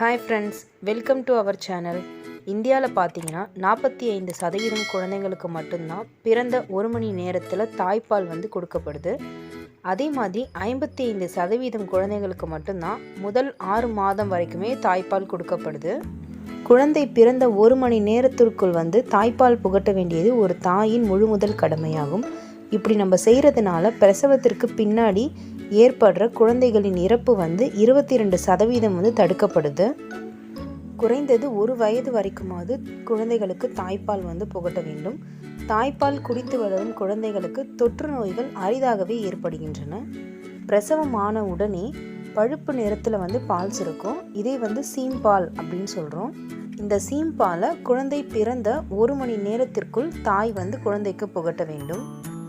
Hi friends, welcome to our channel. இந்தியாவில் பார்த்தீங்கன்னா 45% குழந்தைங்களுக்கு மட்டும்தான் பிறந்த 1 மணி நேரத்தில் தாய்ப்பால் கொடுக்கப்படுது. அதே மாதிரி 55% குழந்தைங்களுக்கு மட்டும்தான் முதல் 6 மாதம் வரைக்குமே தாய்ப்பால் கொடுக்கப்படுது. குழந்தை பிறந்த 1 மணி நேரத்திற்குள் தாய்ப்பால் புகட்ட வேண்டியது ஒரு தாயின் முழு முதல் கடமையாகும். இப்படி நம்ம செய்கிறதுனால பிரசவத்திற்கு பின்னாடி ஏற்படுற குழந்தைகளின் இறப்பு 22% தடுக்கப்படுது. குறைந்தது 1 வயது வரைக்குமாவது குழந்தைகளுக்கு தாய்ப்பால் புகட்ட வேண்டும். தாய்ப்பால் குடித்து வளரும் குழந்தைகளுக்கு தொற்று நோய்கள் அரிதாகவே ஏற்படுகின்றன. பிரசவமான உடனே பழுப்பு நிறத்தில் பால் சுரக்கும். இதை சீம்பால் அப்படின்னு சொல்கிறோம். இந்த சீம்பாலை குழந்தை பிறந்த 1 மணி நேரத்திற்குள் தாய் குழந்தைக்கு புகட்ட வேண்டும்.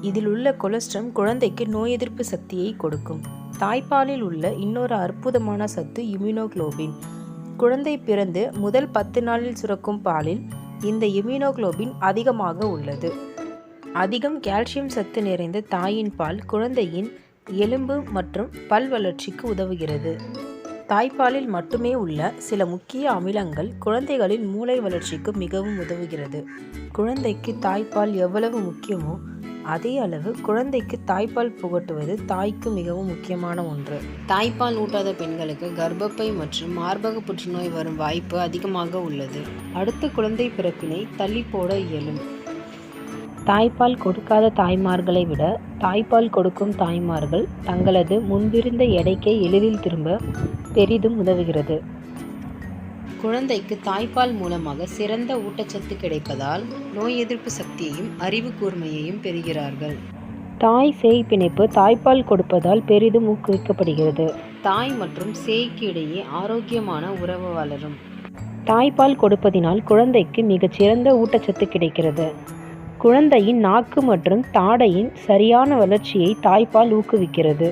இதில் உள்ள கொலஸ்ட்ரம் குழந்தைக்கு நோய் எதிர்ப்பு சக்தியை கொடுக்கும். தாய்ப்பாலில் உள்ள இன்னொரு அற்புதமான சத்து இம்யூனோகுளோபின். குழந்தை பிறந்து முதல் 10 நாளில் சுரக்கும் பாலில் இந்த இம்யூனோகுளோபின் அதிகமாக உள்ளது. அதிகம் கால்சியம் சத்து நிறைந்த தாயின் பால் குழந்தையின் எலும்பு மற்றும் பல் வளர்ச்சிக்கு உதவுகிறது. தாய்ப்பாலில் மட்டுமே உள்ள சில முக்கிய அமிலங்கள் குழந்தைகளின் மூளை வளர்ச்சிக்கு மிகவும் உதவுகிறது. குழந்தைக்கு தாய்ப்பால் எவ்வளவு முக்கியமோ அதே அளவு குழந்தைக்கு தாய்ப்பால் புகட்டுவது தாய்க்கு மிகவும் முக்கியமான ஒன்று. தாய்ப்பால் ஊட்டாத பெண்களுக்கு கர்ப்பப்பை மற்றும் மார்பக புற்றுநோய் வரும் வாய்ப்பு அதிகமாக உள்ளது. அடுத்த குழந்தை பிறப்பினை தள்ளி போட இயலும். தாய்ப்பால் கொடுக்காத தாய்மார்களை விட தாய்ப்பால் கொடுக்கும் தாய்மார்கள் தங்களது முன்பிருந்த எடைக்கை எளிதில் திரும்ப பெரிதும் உதவுகிறது. குழந்தைக்கு தாய்ப்பால் மூலமாக சிறந்த ஊட்டச்சத்து கிடைப்பதால் நோய் எதிர்ப்பு சக்தியையும் அறிவு கூர்மையையும் பெறுகிறார்கள். தாய் சேய் பிணைப்பு தாய்ப்பால் கொடுப்பதால் பெரிதும் ஊக்குவிக்கப்படுகிறது. தாய் மற்றும் சேய்க்கு இடையே ஆரோக்கியமான உறவு வளரும். தாய்ப்பால் கொடுப்பதினால் குழந்தைக்கு மிகச்சிறந்த ஊட்டச்சத்து கிடைக்கிறது. குழந்தையின் நாக்கு மற்றும் தாடையின் சரியான வளர்ச்சியை தாய்ப்பால் ஊக்குவிக்கிறது.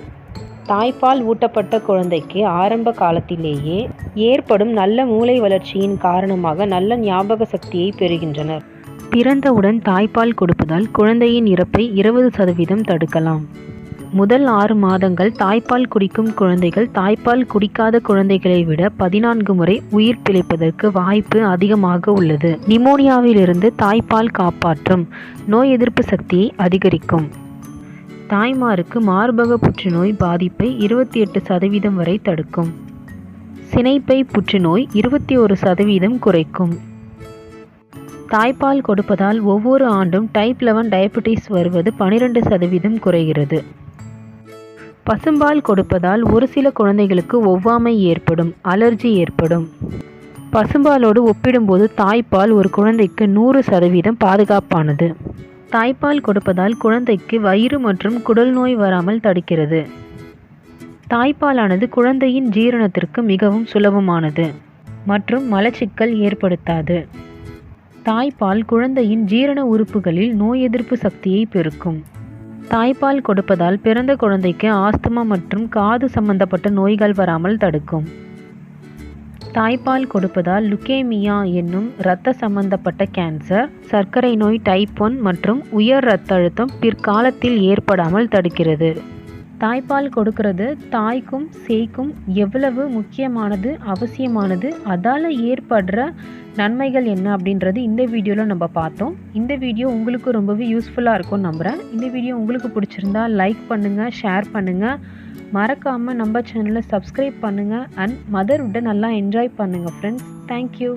தாய்ப்பால் ஊட்டப்பட்ட குழந்தைக்கு ஆரம்ப காலத்திலேயே ஏற்படும் நல்ல மூளை வளர்ச்சியின் காரணமாக நல்ல ஞாபக சக்தியை பெறுகின்றனர். பிறந்தவுடன் தாய்ப்பால் கொடுப்பதால் குழந்தையின் இறப்பை 20% தடுக்கலாம். முதல் 6 மாதங்கள் தாய்ப்பால் குடிக்கும் குழந்தைகள் தாய்ப்பால் குடிக்காத குழந்தைகளை விட 14 முறை உயிர் பிழைப்பதற்கு வாய்ப்பு அதிகமாக உள்ளது. நிமோனியாவிலிருந்து தாய்ப்பால் காப்பாற்றும். நோய் எதிர்ப்பு சக்தியை அதிகரிக்கும். தாய்மாருக்கு மார்பக புற்றுநோய் பாதிப்பை 28% வரை தடுக்கும். சினைப்பை புற்றுநோய் 21% குறைக்கும். தாய்ப்பால் கொடுப்பதால் ஒவ்வொரு ஆண்டும் டைப் 11 டயபெட்டிஸ் வருவது 12% குறைகிறது. பசும்பால் கொடுப்பதால் ஒரு சில குழந்தைகளுக்கு ஒவ்வாமை ஏற்படும், அலர்ஜி ஏற்படும். பசும்பாலோடு ஒப்பிடும்போது தாய்ப்பால் ஒரு குழந்தைக்கு 100% பாதுகாப்பானது. தாய்ப்பால் கொடுப்பதால் குழந்தைக்கு வயிறு மற்றும் குடல் நோய் வராமல் தடுக்கிறது. தாய்ப்பாலானது குழந்தையின் ஜீரணத்திற்கு மிகவும் சுலபமானது மற்றும் மலச்சிக்கல் ஏற்படுத்தாது. தாய்ப்பால் குழந்தையின் ஜீரண உறுப்புகளில் நோய் எதிர்ப்பு சக்தியை பெருக்கும். தாய்ப்பால் கொடுப்பதால் பிறந்த குழந்தைக்கு ஆஸ்துமா மற்றும் காது சம்பந்தப்பட்ட நோய்கள் வராமல் தடுக்கும். தாய்ப்பால் கொடுப்பதால் லுகேமியா என்னும் இரத்த சம்பந்தப்பட்ட கேன்சர், சர்க்கரை நோய் டைப் 1 மற்றும் உயர் இரத்த அழுத்தம் பிற்காலத்தில் ஏற்படாமல் தடுக்கிறது. தாய்ப்பால் கொடுக்கிறது தாய்க்கும் சேய்க்கும் எவ்வளவு முக்கியமானது, அவசியமானது, அதால் ஏற்படுற நன்மைகள் என்ன அப்படின்றது இந்த வீடியோவில் நம்ம பார்த்தோம். இந்த வீடியோ உங்களுக்கு ரொம்பவே யூஸ்ஃபுல்லாக இருக்கும்னு நம்புகிறேன். இந்த வீடியோ உங்களுக்கு பிடிச்சிருந்தா லைக் பண்ணுங்கள், ஷேர் பண்ணுங்கள். மறக்காமல் நம்ம சேனலை சப்ஸ்கிரைப் பண்ணுங்கள் அண்ட் மதர்வுட்டை நல்லா என்ஜாய் பண்ணுங்கள் ஃப்ரெண்ட்ஸ். தேங்க்யூ.